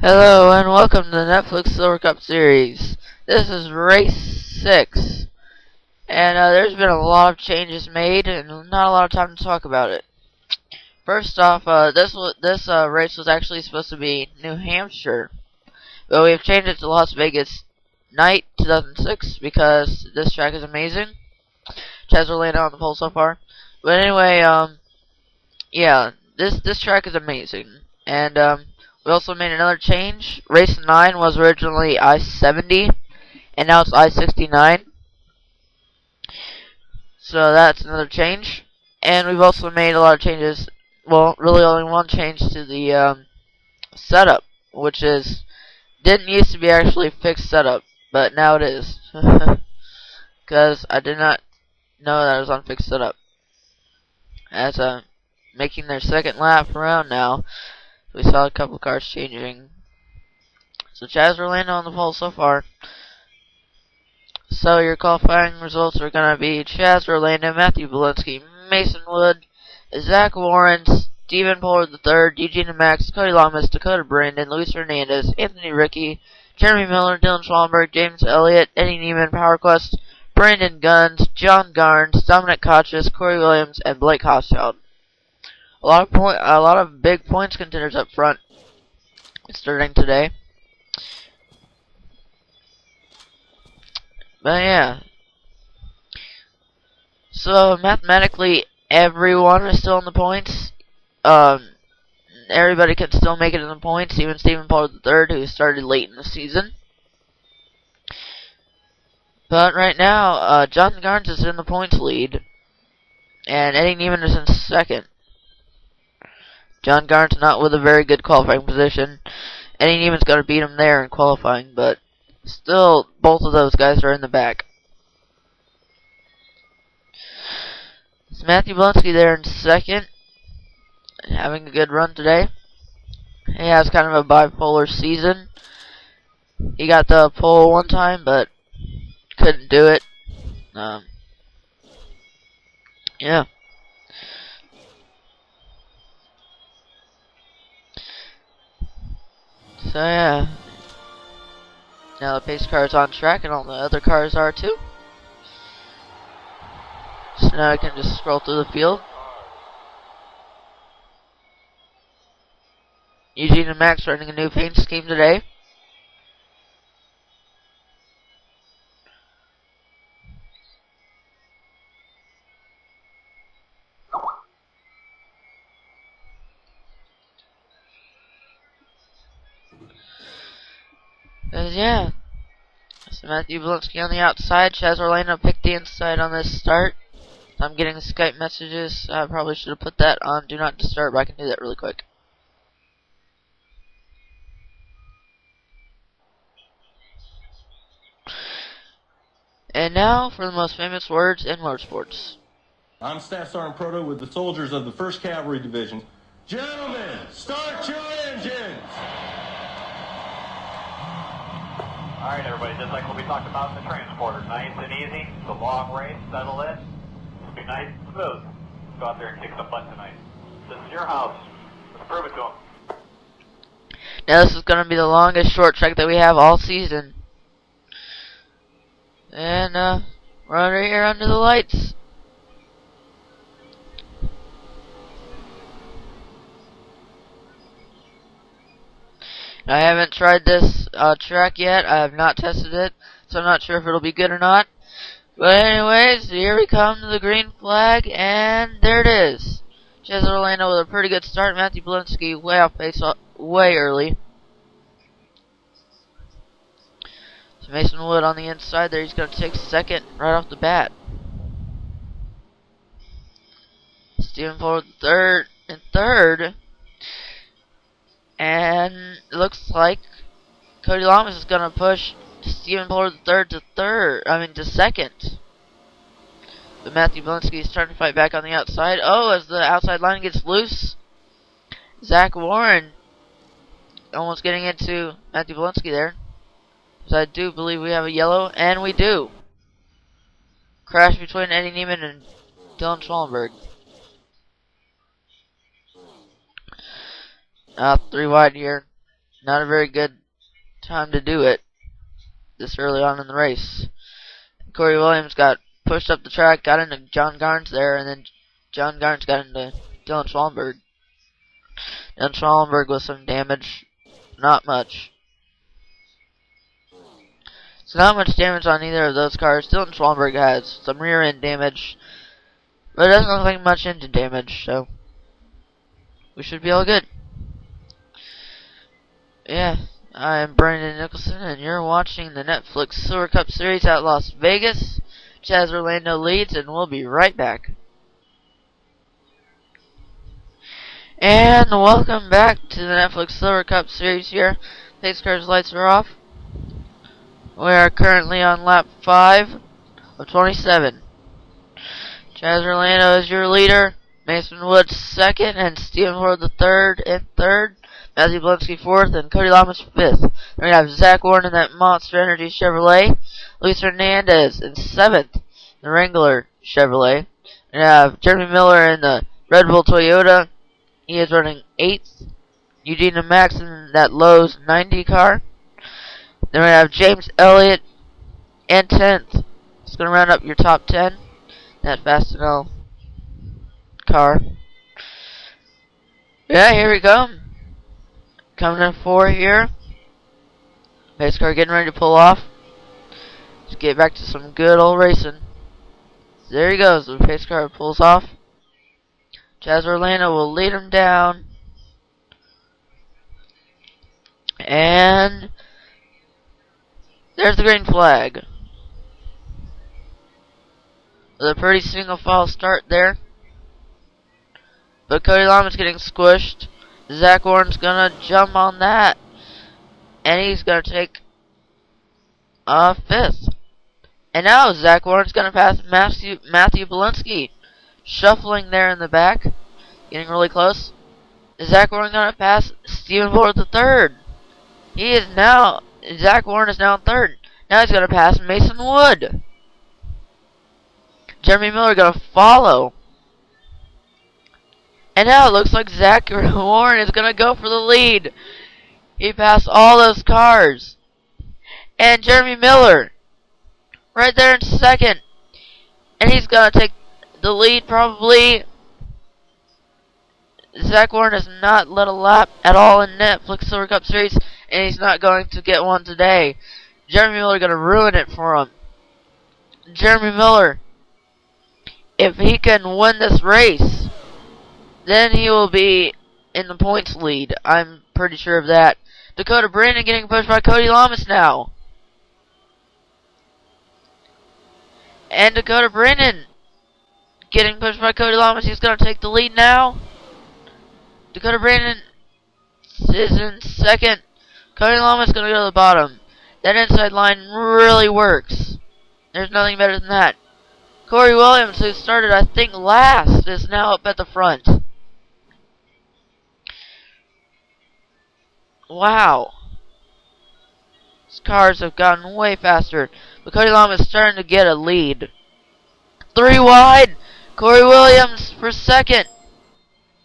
Hello and welcome to the Netflix Silver Cup series. This is race 6, and there's been a lot of changes made and not a lot of time to talk about it. First off, this race was actually supposed to be New Hampshire, but we've changed it to Las Vegas Night 2006 because this track is amazing. Chaz Orlando on the pole so far. But anyway, yeah, this track is amazing, and we also made another change. Race 9 was originally I-70, and now it's I-69. So that's another change. And we've also made a lot of changes. Well, really only one change to the setup, which didn't used to be actually fixed setup, but now it is. Because I did not know that it was on fixed setup. As making their second lap around now, we saw a couple cars changing. So Chaz Orlando on the pole so far. So your qualifying results are going to be Chaz Orlando, Matthew Belinsky, Mason Wood, Zach Warren, Stephen Pollard III, Eugene Max, Cody Lamas, Dakota Brandon, Luis Hernandez, Anthony Ricky, Jeremy Miller, Dylan Schwallenberg, James Elliott, Eddie Neiman, PowerQuest, Brandon Guns, John Garnes, Dominic Kochis, Corey Williams, and Blake Hochschild. A lot of big points contenders up front starting today. But yeah. So mathematically everyone is still in the points. Everybody can still make it in the points, even Stephen Pollard III, who started late in the season. But right now, John Garnes is in the points lead, and Eddie Neiman is in second. John Garnes not with a very good qualifying position. Eddie Neiman's going to beat him there in qualifying, but still, both of those guys are in the back. It's Matthew Belinsky there in second, having a good run today. He has kind of a bipolar season. He got the pole one time, but couldn't do it. Yeah. So yeah. Now the pace car is on track, and all the other cars are too. So now I can just scroll through the field. Eugene and Max running a new paint scheme today. Yeah. So Matthew Belinsky on the outside. Chaz Orlando picked the inside on this start. I'm getting Skype messages. I probably should have put that on Do Not Disturb. I can do that really quick. And now for the most famous words in motorsports. I'm Staff Sergeant Proto with the soldiers of the 1st Cavalry Division. Gentlemen, start your engines! All right, everybody, just like what we talked about in the transporter, nice and easy. It's a long race, settle in. It'll be nice and smooth. Go out there and kick some butt tonight. This is your house. Let's prove it to them. Now this is going to be the longest short track that we have all season. And we're under here under the lights. I haven't tried this track yet. I have not tested it, so I'm not sure if it'll be good or not. But anyways, here we come to the green flag, and there it is. Chaz Orlando with a pretty good start. Matthew Belinsky way off pace, way early. So Mason Wood on the inside there. He's going to take second right off the bat. Stephen Pollard third. And it looks like Cody Lamas is going to push Stephen Pollard to second. But Matthew Belinsky is trying to fight back on the outside. Oh, as the outside line gets loose, Zach Warren almost getting into Matthew Belinsky there. So I do believe we have a yellow, and we do. Crash between Eddie Neiman and Dylan Schwallenberg. 3 wide here. Not a very good time to do it this early on in the race. Corey Williams got pushed up the track, got into John Garnes there, and then John Garnes got into Dylan Schwallenberg. Dylan Schwallenberg with some damage. Not much. So not much damage on either of those cars. Dylan Schwallenberg has some rear end damage, but it doesn't look like much engine damage, so we should be all good. Yeah, I'm Brandon Nicholson, and you're watching the Netflix Silver Cup Series at Las Vegas. Chaz Orlando leads, and we'll be right back. And welcome back to the Netflix Silver Cup Series here. Pace car's lights are off. We are currently on lap 5 of 27. Chaz Orlando is your leader. Mason Woods second, and Stephen Ford the third in third. Matthew Blinsky fourth, and Cody Lamas fifth. Then we have Zach Warren in that Monster Energy Chevrolet. Luis Hernandez in seventh, the Wrangler Chevrolet. We have Jeremy Miller in the Red Bull Toyota. He is running 8th. Eugene and Max in that Lowe's 90 car. Then we have James Elliott in 10th. It's going to round up your top 10. That Fastenal car. Yeah, here we go. Coming in 4 here. Pace car getting ready to pull off. Let's get back to some good old racing. There he goes. The pace car pulls off. Chaz Orlando will lead him down. And there's the green flag. With a pretty single file start there. But Cody Lamas getting squished. Zach Warren's gonna jump on that. And he's gonna take 5th. And now Zach Warren's gonna pass Matthew Belinsky. Shuffling there in the back. Getting really close. Is Zach Warren gonna pass Stephen Ford the third? Zach Warren is now in third. Now he's gonna pass Mason Wood. Jeremy Miller gonna follow. And now it looks like Zach Warren is gonna go for the lead. He passed all those cars. And Jeremy Miller right there in second. And he's gonna take the lead probably. Zach Warren has not led a lap at all in Netflix Silver Cup Series, and he's not going to get one today. Jeremy Miller gonna ruin it for him. Jeremy Miller, if he can win this race, then he will be in the points lead. I'm pretty sure of that. Dakota Brandon getting pushed by Cody Lamas now. And Dakota Brandon getting pushed by Cody Lamas. He's going to take the lead now. Dakota Brandon is in second. Cody Lamas is going to go to the bottom. That inside line really works. There's nothing better than that. Corey Williams, who started, I think, last, is now up at the front. Wow. These cars have gotten way faster. But Cody Lamas is starting to get a lead. 3 wide. Corey Williams for second.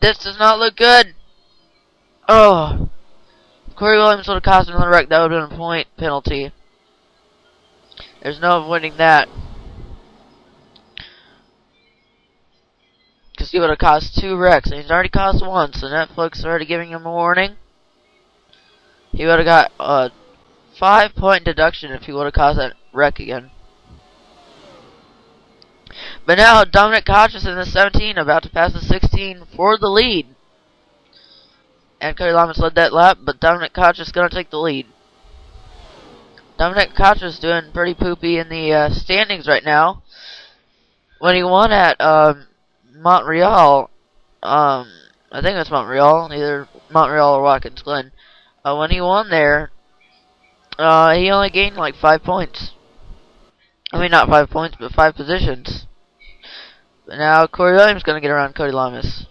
This does not look good. Oh. If Corey Williams would have caused another wreck, that would have been a point penalty. There's no avoiding that. Because he would have caused 2 wrecks. And he's already caused 1. So Netflix is already giving him a warning. He would have got a 5-point deduction if he would have caused that wreck again. But now Dominic Koch is in the 17, about to pass the 16 for the lead. And Cody Lamas led that lap, but Dominic Koch is going to take the lead. Dominic Koch is doing pretty poopy in the standings right now. When he won at Montreal, I think it was Montreal, either Montreal or Watkins Glen. When he won there, he only gained like 5 points. I mean, not 5 points, but 5 positions. But now Corey Williams is going to get around Cody Lamas.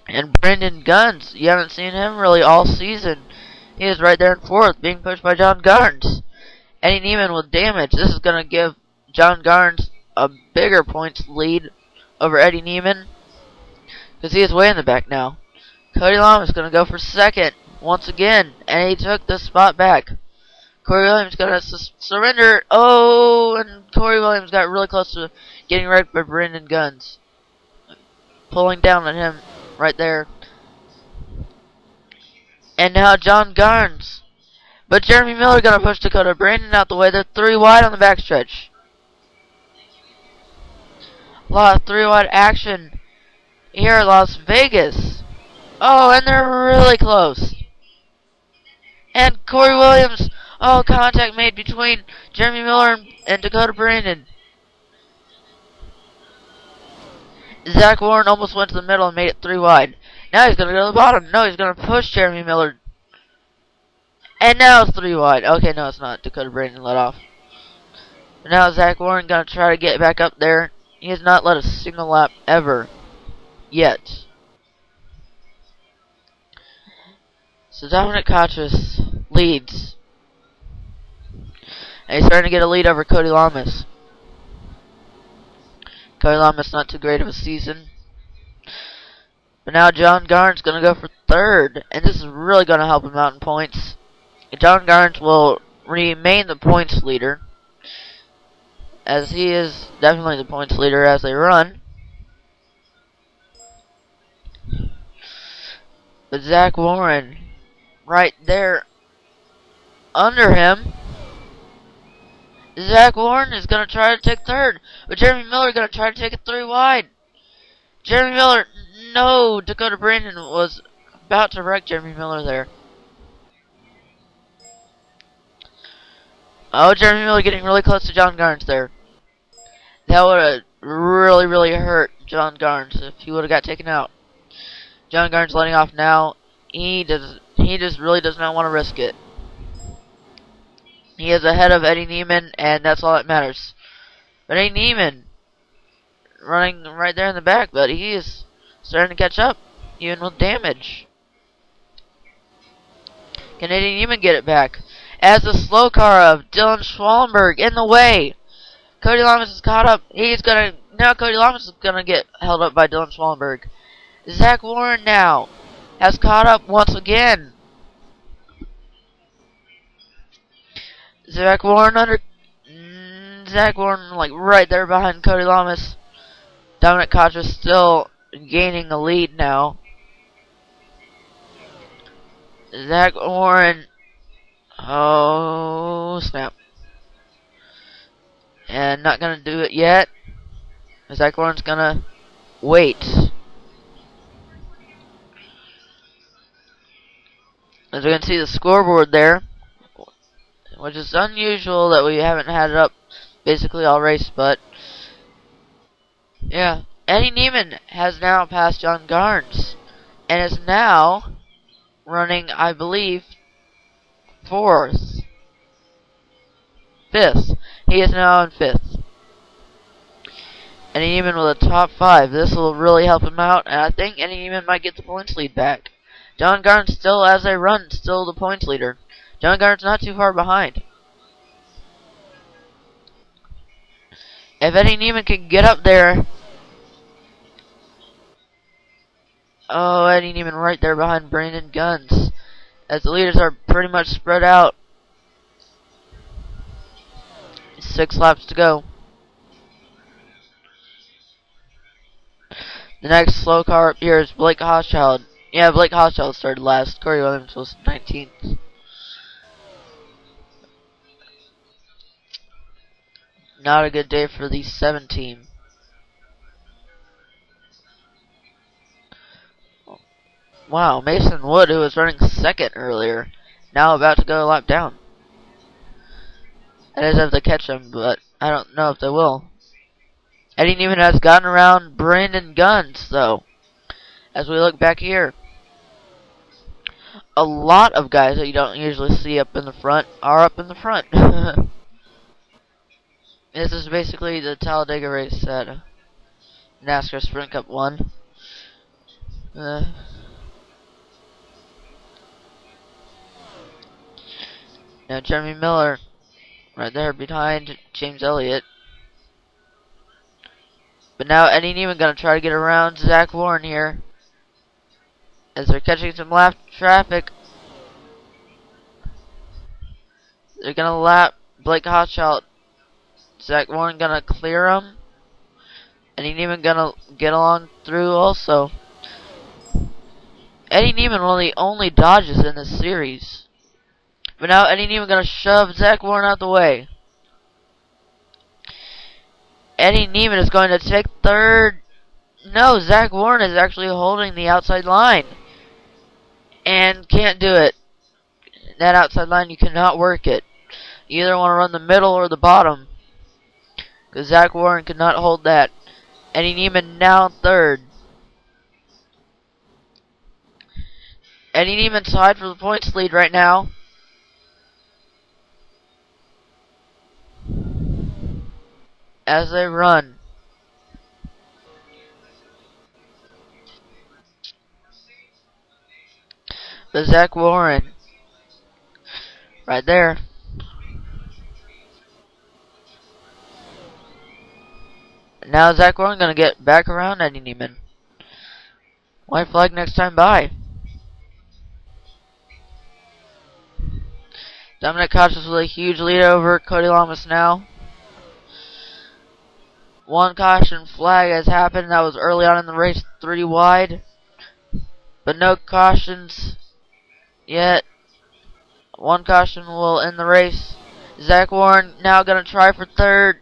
And Brendan Guns, you haven't seen him really all season. He is right there in 4th, being pushed by John Garnes. Eddie Neiman with damage. This is going to give John Garnes a bigger points lead over Eddie Neiman, because he is way in the back now. Cody Lamas is going to go for second. once again, and he took the spot back. Corey Williams gonna surrender. Oh, and Corey Williams got really close to getting wrecked by Brandon Guns, pulling down on him right there. And now John Garnes. But Jeremy Miller gonna push Dakota Brandon out the way. They're 3 wide on the backstretch. A lot of 3 wide action here at Las Vegas. Oh, and they're really close. And Corey Williams. Oh, contact made between Jeremy Miller and Dakota Brandon. Zach Warren almost went to the middle and made it 3 wide. Now he's gonna go to the bottom. No, he's gonna push Jeremy Miller. And now it's 3 wide. Okay, no, it's not. Dakota Brandon let off. But now Zach Warren gonna try to get back up there. He has not led a single lap ever. Yet. So Dominic Cotras leads. And he's starting to get a lead over Cody Lamas. Cody Lamas not too great of a season. But now John Garnes going to go for 3rd. And this is really going to help him out in points. John Garnes will remain the points leader, as he is definitely the points leader as they run. But Zach Warren right there under him. Zach Warren is going to try to take 3rd. But Jeremy Miller is going to try to take it 3 wide. Jeremy Miller, no, Dakota Brandon was about to wreck Jeremy Miller there. Oh, Jeremy Miller getting really close to John Garnes there. That would have really, really hurt John Garnes if he would have got taken out. John Garnes letting off now. He just really does not want to risk it. He is ahead of Eddie Neiman, and that's all that matters. But Eddie Neiman running right there in the back, but he is starting to catch up, even with damage. Can Eddie Neiman get it back? As the slow car of Dylan Schwallenberg in the way. Cody Lamas is caught up. Now Cody Lamas is gonna get held up by Dylan Schwallenberg. Zach Warren now has caught up once again. Zach Warren like right there behind Cody Lamas. Dominic Cotras still gaining the lead now. Zach Warren. Oh, snap. And not going to do it yet. Zach Warren's going to wait. As we can see the scoreboard there, which is unusual that we haven't had it up basically all race, but yeah. Eddie Neiman has now passed John Garnes and is now running, I believe, 4th. 5th. He is now in 5th. Eddie Neiman with a top 5. This will really help him out, and I think Eddie Neiman might get the points lead back. John Garnes still, as they run, still the points leader. John Garnes not too far behind. If Eddie Neiman can get up there. Oh, Eddie Neiman right there behind Brandon Guns. As the leaders are pretty much spread out. 6 laps to go. The next slow car up here is Blake Hochschild. Yeah, Blake Hochschild started last. Corey Williams was 19th. Not a good day for the 7 team. Wow, Mason Wood, who was running 2nd earlier, now about to go a lap down. That is if they catch him, but I don't know if they will. Eddie Neiman has gotten around Brandon Guns, though. As we look back here, a lot of guys that you don't usually see up in the front are up in the front. This is basically the Talladega race at NASCAR Sprint Cup 1. Now Jeremy Miller right there behind James Elliott. But now Eddie Neiman gonna try to get around Zach Warren here, as they're catching some lap traffic. They're gonna lap Blake Hochschild. Zach Warren gonna clear him. And Eddie Neiman gonna get along through also. Eddie Neiman one of the only dodges in this series. But now Eddie Neiman gonna shove Zach Warren out the way. Eddie Neiman is going to take third. No, Zach Warren is actually holding the outside line. And can't do it. That outside line, you cannot work it. You either want to run the middle or the bottom. Because Zach Warren could not hold that. Eddie Neiman now third. Eddie Neiman tied for the points lead right now. As they run. But Zach Warren. Right there. Now Zach Warren gonna get back around Eddie Neiman. White flag next time by. Dominic Kochis with a huge lead over Cody Lamas now. One caution flag has happened. That was early on in the race, 3 wide. But no cautions yet. One caution will end the race. Zach Warren now going to try for third.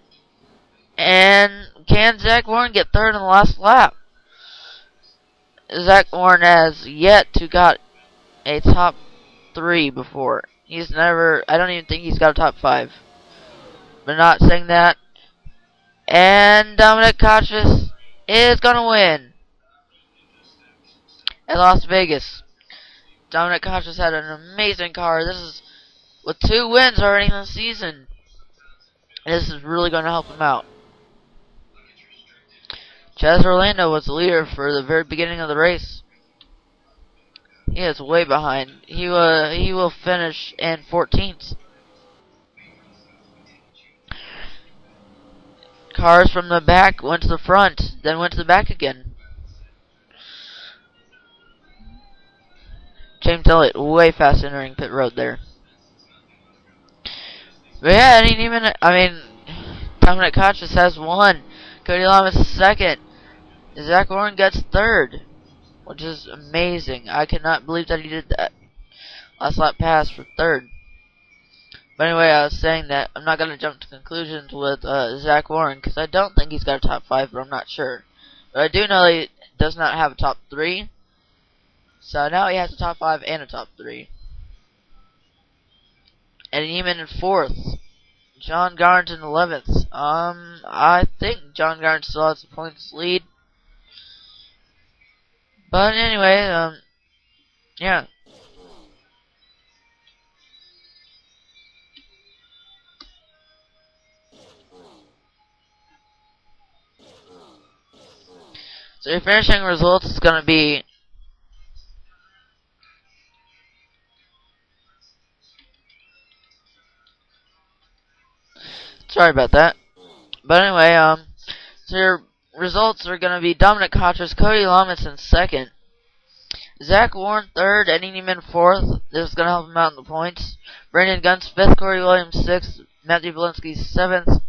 And can Zach Warren get third in the last lap? Zach Warren has yet to got a top 3 before. He's never, I don't even think he's got a top 5. But not saying that. And Dominic Kochis is going to win at Las Vegas. Dominic Kochis had an amazing car. This is with 2 wins already in the season. This is really going to help him out. Chaz Orlando was the leader for the very beginning of the race. He is way behind. He will finish in 14th. Cars from the back went to the front, then went to the back again. James Elliott way fast entering pit road there. But yeah, Dominic Kochis has won. Cody Lamas is second. Zach Warren gets third, which is amazing. I cannot believe that he did that. Last lap pass for third. But anyway, I was saying that I'm not going to jump to conclusions with Zach Warren because I don't think he's got a top 5, but I'm not sure. But I do know he does not have a top 3. So now he has a top 5 and a top 3. And Neiman in 4th. John Garnes in 11th. I think John Garnes still has the points lead. But anyway, yeah. So your finishing results is going to be sorry about that. But anyway, so your results are going to be Dominic Kochis, Cody Lamas in 2nd. Zach Warren 3rd, Eddie Neiman 4th. This is going to help him out in the points. Brandon Guns 5th, Corey Williams 6th, Matthew Valinsky 7th.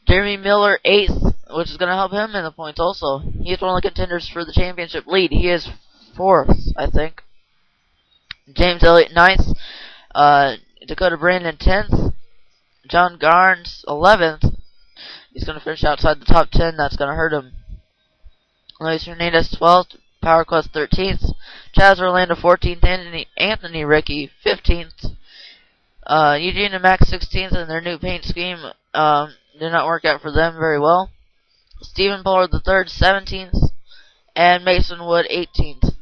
Jeremy Miller 8th, which is going to help him in the points also. He is one of the contenders for the championship lead. He is 4th, I think. James Elliott 9th. Dakota Brandon 10th. John Garnes 11th. He's going to finish outside the top 10. That's going to hurt him. Luis Hernandez 12th. Power Quest 13th. Chaz Orlando 14th. Anthony Ricky 15th. Eugene and Max 16th in their new paint scheme. Did not work out for them very well. Stephen Pollard the 3rd 17th. And Mason Wood 18th.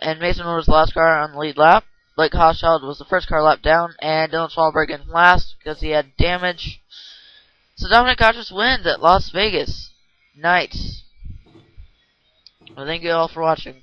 And Mason Wood was the last car on the lead lap. Blake Hochschild was the first car lap down. And Dylan Schwalberg in last because he had damage. So Dominic Kochis wins at Las Vegas. Nice. Well, thank you all for watching.